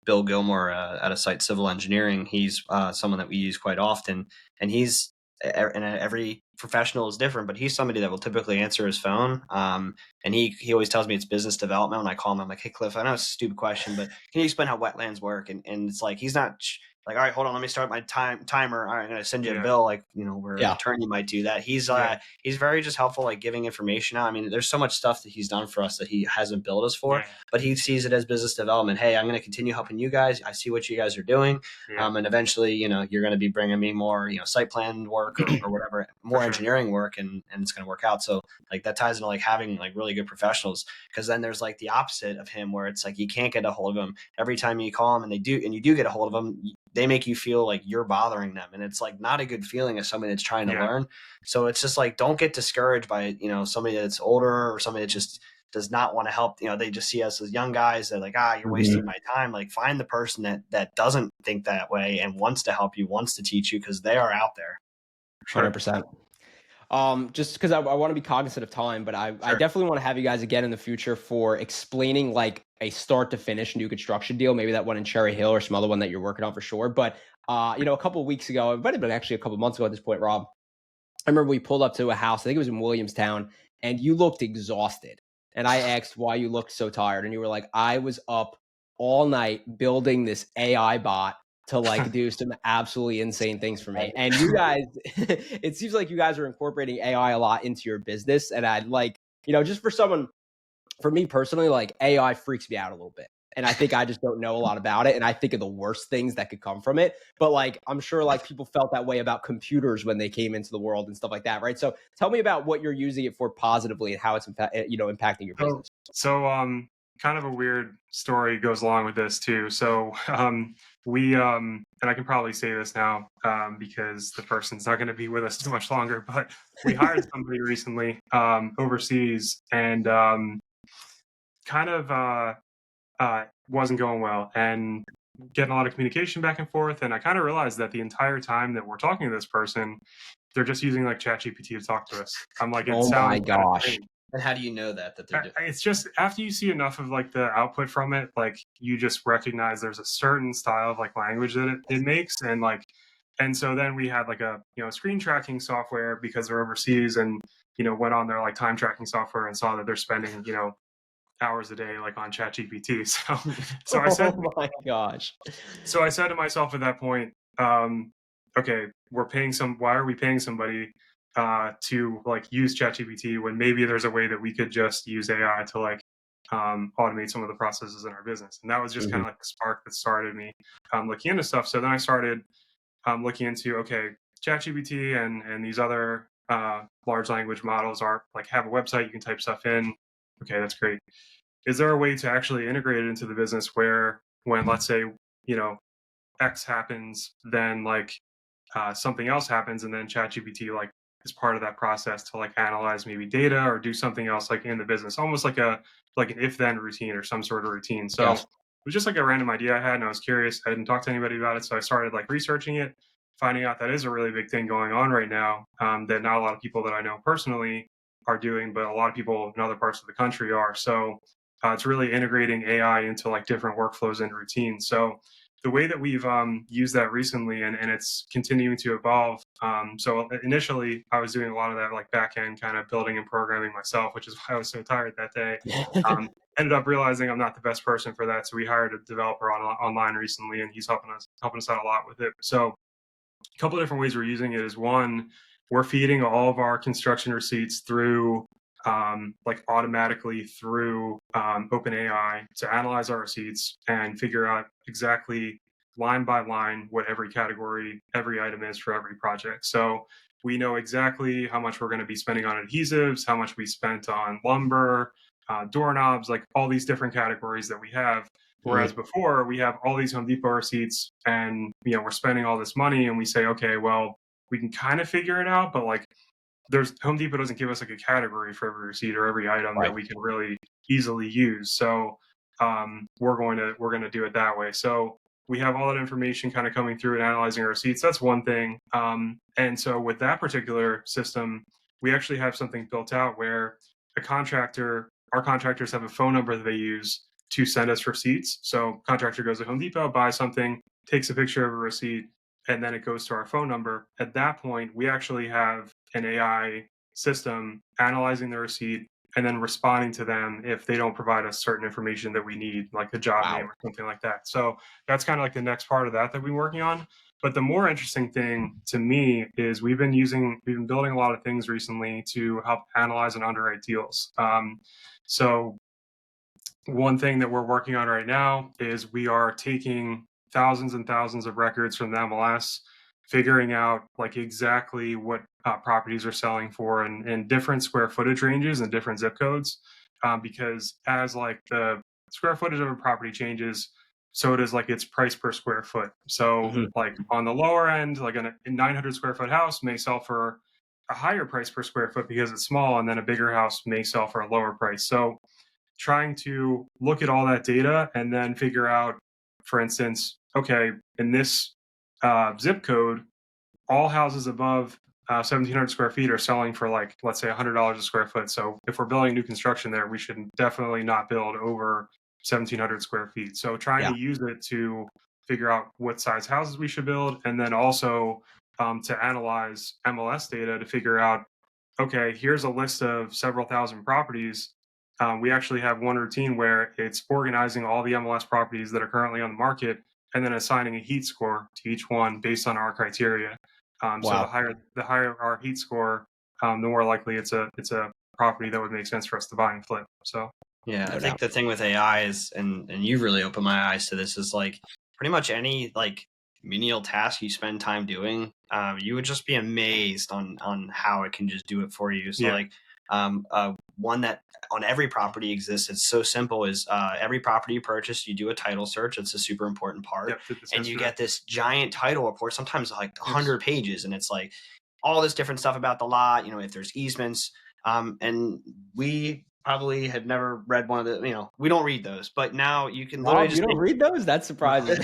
Speaker 2: Bill Gilmore at a site civil engineering, he's someone that we use quite often, and he's and every professional is different, but he's somebody that will typically answer his phone. And he always tells me it's business development. When I call him, I'm like, hey, Cliff, I know it's a stupid question, but can you explain how wetlands work? And it's like, he's not like, all right, hold on, let me start my timer. All right, I'm going to send you a bill, like, where an attorney might do that. He's very just helpful, like giving information out. I mean, there's so much stuff that he's done for us that he hasn't billed us for, but he sees it as business development. Hey, I'm going to continue helping you guys. I see what you guys are doing. And eventually, you're going to be bringing me more, site plan work or whatever, more engineering work, and it's going to work out. So like that ties into like having like really good professionals, because then there's like the opposite of him where it's like you can't get a hold of him. Every time you call him and you do get a hold of him, they make you feel like you're bothering them. And it's like not a good feeling as somebody that's trying to learn. So it's just like, don't get discouraged by, somebody that's older or somebody that just does not want to help. They just see us as young guys. They're like, you're wasting my time. Like, find the person that doesn't think that way and wants to help you, wants to teach you, because they are out there.
Speaker 1: 100%. Just because I want to be cognizant of time, but I definitely want to have you guys again in the future for explaining like a start to finish new construction deal, maybe that one in Cherry Hill or some other one that you're working on for sure. But, a couple of weeks ago, it might have been actually a couple of months ago at this point, Rob, I remember we pulled up to a house, I think it was in Williamstown, and you looked exhausted. And I asked why you looked so tired. And you were like, I was up all night building this AI bot to like do some absolutely insane things for me. And you guys, it seems like you guys are incorporating AI a lot into your business. And I'd like, just for me personally, like AI freaks me out a little bit. And I think I just don't know a lot about it. And I think of the worst things that could come from it. But like, I'm sure like people felt that way about computers when they came into the world and stuff like that. Right. So tell me about what you're using it for positively and how it's, impacting your business.
Speaker 3: So, kind of a weird story goes along with this too. So, we, and I can probably say this now, because the person's not going to be with us too much longer, but we hired somebody recently, overseas, and, kind of, wasn't going well and getting a lot of communication back and forth. And I kind of realized that the entire time that we're talking to this person, they're just using like ChatGPT to talk to us. I'm like,
Speaker 1: oh my gosh.
Speaker 2: And how do you know that they're doing?
Speaker 3: It's just after you see enough of like the output from it, like you just recognize there's a certain style of like language that it makes. And so then we had like a, screen tracking software because they're overseas, and, went on their like time tracking software and saw that they're spending, hours a day like on ChatGPT. So I said,
Speaker 1: oh my gosh.
Speaker 3: So I said to myself at that point, okay, why are we paying somebody to like use ChatGPT when maybe there's a way that we could just use AI to like automate some of the processes in our business? And that was just kind of like the spark that started me looking into stuff. So then I started looking into, okay, ChatGPT and these other large language models are like have a website, you can type stuff in. Okay, that's great. Is there a way to actually integrate it into the business where when, let's say, X happens, then like something else happens, and then ChatGPT like is part of that process to like analyze maybe data or do something else like in the business, almost like an if-then routine or some sort of routine. So it was just like a random idea I had, and I was curious. I didn't talk to anybody about it, so I started like researching it, finding out that is a really big thing going on right now, that not a lot of people that I know personally are doing, but a lot of people in other parts of the country are. So it's really integrating AI into like different workflows and routines. So the way that we've used that recently, and it's continuing to evolve. So initially, I was doing a lot of that like back end kind of building and programming myself, which is why I was so tired that day. Ended up realizing I'm not the best person for that, so we hired a developer online recently, and he's helping us out a lot with it. So a couple of different ways we're using it is, one, we're feeding all of our construction receipts through like automatically through OpenAI to analyze our receipts and figure out exactly line by line what every category, every item is for every project. So we know exactly how much we're going to be spending on adhesives, how much we spent on lumber, doorknobs, like all these different categories that we have. Whereas before, we have all these Home Depot receipts and, we're spending all this money, and we say, okay, well, we can kind of figure it out, but like Home Depot doesn't give us like a category for every receipt or every item that we can really easily use. So we're going to do it that way. So we have all that information kind of coming through and analyzing our receipts. That's one thing. And so with that particular system, we actually have something built out where our contractors have a phone number that they use to send us receipts. So contractor goes to Home Depot, buys something, takes a picture of a receipt, and then it goes to our phone number. At that point, we actually have an AI system analyzing the receipt and then responding to them if they don't provide us certain information that we need, like the job name or something like that. So that's kind of like the next part of that we're working on. But the more interesting thing to me is we've been building a lot of things recently to help analyze and underwrite deals. So one thing that we're working on right now is we are taking thousands and thousands of records from the MLS, figuring out like exactly what properties are selling for and different square footage ranges and different zip codes, because as like the square footage of a property changes, so does like its price per square foot. So like on the lower end, like a 900 square foot house may sell for a higher price per square foot because it's small, and then a bigger house may sell for a lower price. So trying to look at all that data and then figure out, for instance, okay, in this zip code, all houses above 1,700 square feet are selling for like, let's say $100 a square foot. So if we're building new construction there, we should definitely not build over 1,700 square feet. So trying to use it to figure out what size houses we should build, and then also to analyze MLS data to figure out, okay, here's a list of several thousand properties. We actually have one routine where it's organizing all the MLS properties that are currently on the market and then assigning a heat score to each one based on our criteria. So the higher our heat score, the more likely it's a property that would make sense for us to buy and flip. So
Speaker 2: I think the thing with AI is, and you've really opened my eyes to this, is like pretty much any like menial task you spend time doing, you would just be amazed on how it can just do it for you. So like one that on every property exists, it's so simple, is every property you purchase, you do a title search. It's a super important part. And you get this giant title report, sometimes like 100 pages, and it's like all this different stuff about the lot, if there's easements. And we probably had never read one of the, we don't read those, but now you can literally
Speaker 1: you don't read those? That's surprising.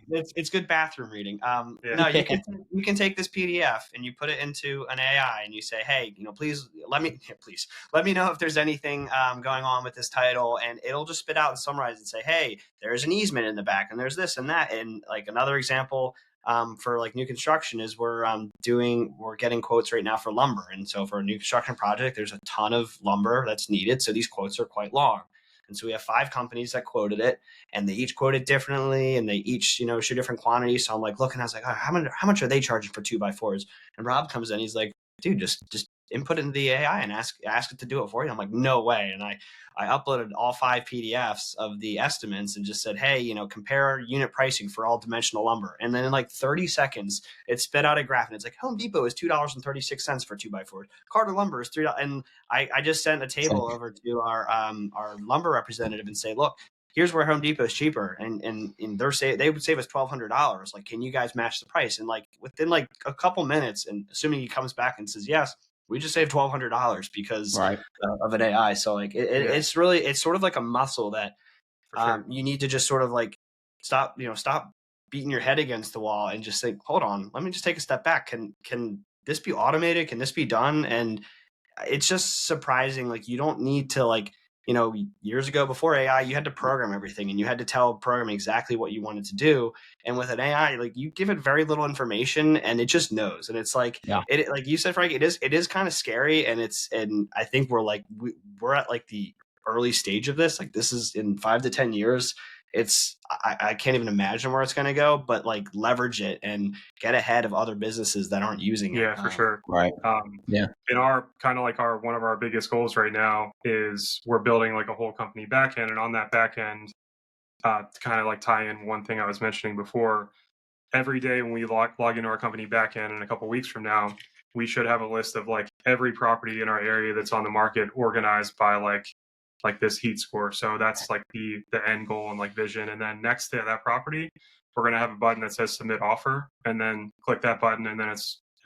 Speaker 2: It's good bathroom reading. No, you can take this PDF and you put it into an AI and you say, hey, please let me know if there's anything going on with this title, and it'll just spit out and summarize and say, hey, there's an easement in the back and there's this and that. And like another example for like new construction is we're getting quotes right now for lumber. And so for a new construction project, there's a ton of lumber that's needed. So these quotes are quite long. And so we have 5 companies that quoted it, and they each quoted differently, and they each, show different quantities. So I'm like looking, I was like, oh, how much are they charging for 2x4s? And Rob comes in, he's like, dude, just input it into the AI and ask it to do it for you. I'm like, no way. And I uploaded all 5 PDFs of the estimates and just said, hey, compare unit pricing for all dimensional lumber. And then in like 30 seconds, it spit out a graph, and it's like Home Depot is $2.36 for 2x4. Carter Lumber is $3. And I just sent a table over to our lumber representative and say, look, here's where Home Depot is cheaper, and they would save us $1,200. Like, can you guys match the price? And like within like a couple minutes, and assuming he comes back and says yes, we just saved $1,200 because of an AI. So like it's really, it's sort of like a muscle that you need to just sort of like stop beating your head against the wall and just think, hold on, let me just take a step back. Can this be automated? Can this be done? And it's just surprising. Like, you don't need to like, years ago before AI, you had to program everything and you had to tell program exactly what you wanted to do. And with an AI, like, you give it very little information and it just knows. And it's like, it, like you said, Frank, it is kind of scary. And I think we're at like the early stage of this. Like, this is in 5 to 10 years. I can't even imagine where it's going to go, but like leverage it and get ahead of other businesses that aren't using it.
Speaker 3: Yeah, for sure.
Speaker 1: Right.
Speaker 3: In our kind of like one of our biggest goals right now is we're building like a whole company backend, and on that backend, to kind of like tie in one thing I was mentioning before, every day when we log into our company backend, in a couple of weeks from now, we should have a list of like every property in our area that's on the market organized by like this heat score. So that's like the end goal and like vision. And then next to that property, we're going to have a button that says submit offer, and then click that button, and then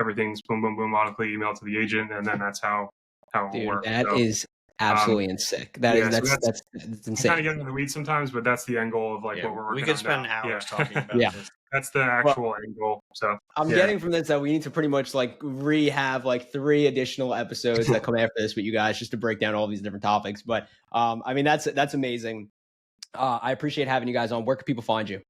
Speaker 3: everything's boom, boom, boom, automatically emailed to the agent. And then that's how it will work.
Speaker 1: That is absolutely insane. That's insane.
Speaker 3: I'm kind of getting in the weeds sometimes, but that's the end goal of like what we're working on.
Speaker 2: We could spend hours talking about this.
Speaker 3: That's the actual end goal. So
Speaker 1: I'm getting from this that we need to pretty much like have like 3 additional episodes that come after this with you guys, just to break down all these different topics. But I mean, that's amazing. I appreciate having you guys on. Where can people find you?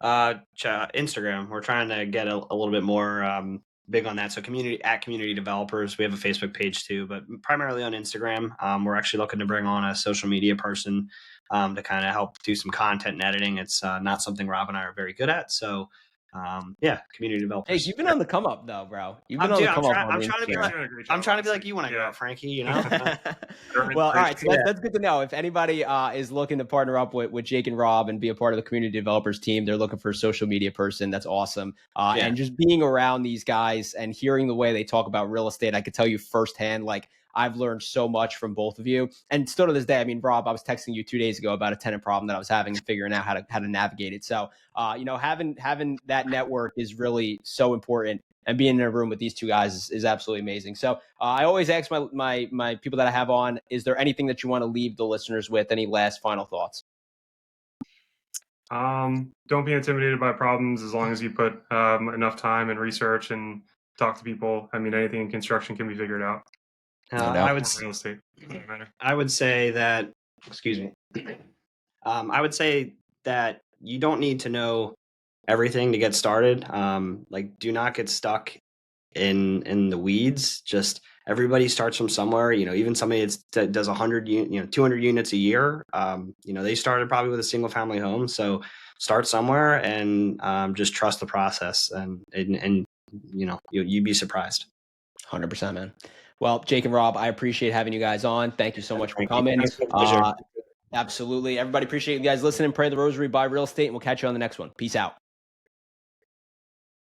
Speaker 2: Instagram. We're trying to get a little bit more big on that. So community developers. We have a Facebook page too, but primarily on Instagram. We're actually looking to bring on a social media person to kind of help do some content and editing. It's not something Rob and I are very good at. So community developers.
Speaker 1: Hey, you've been on the come up though, bro. You've been on the come up. I'm
Speaker 2: trying to be like you when I grow up, Frankie.
Speaker 1: Well, all right. So that's good to know. If anybody is looking to partner up with Jake and Rob and be a part of the community developers team, they're looking for a social media person. That's awesome. And just being around these guys and hearing the way they talk about real estate, I could tell you firsthand, like, I've learned so much from both of you. And still to this day, I mean, Rob, I was texting you 2 days ago about a tenant problem that I was having and figuring out how to navigate it. So, having that network is really so important. And being in a room with these two guys is absolutely amazing. So I always ask my people that I have on, is there anything that you want to leave the listeners with? Any last final thoughts?
Speaker 3: Don't be intimidated by problems as long as you put enough time and research and talk to people. I mean, anything in construction can be figured out.
Speaker 2: I would
Speaker 3: real estate. Doesn't matter.
Speaker 2: I would say that, excuse me. I would say that you don't need to know everything to get started. Do not get stuck in the weeds. Just everybody starts from somewhere. Even somebody that does 100, 200 units a year. They started probably with a single family home. So start somewhere and just trust the process, and you'd be surprised.
Speaker 1: 100%, man. Well, Jake and Rob, I appreciate having you guys on. Thank you so much for coming. Absolutely. Everybody appreciate you guys listening. Pray the rosary, buy real estate, and we'll catch you on the next one. Peace out.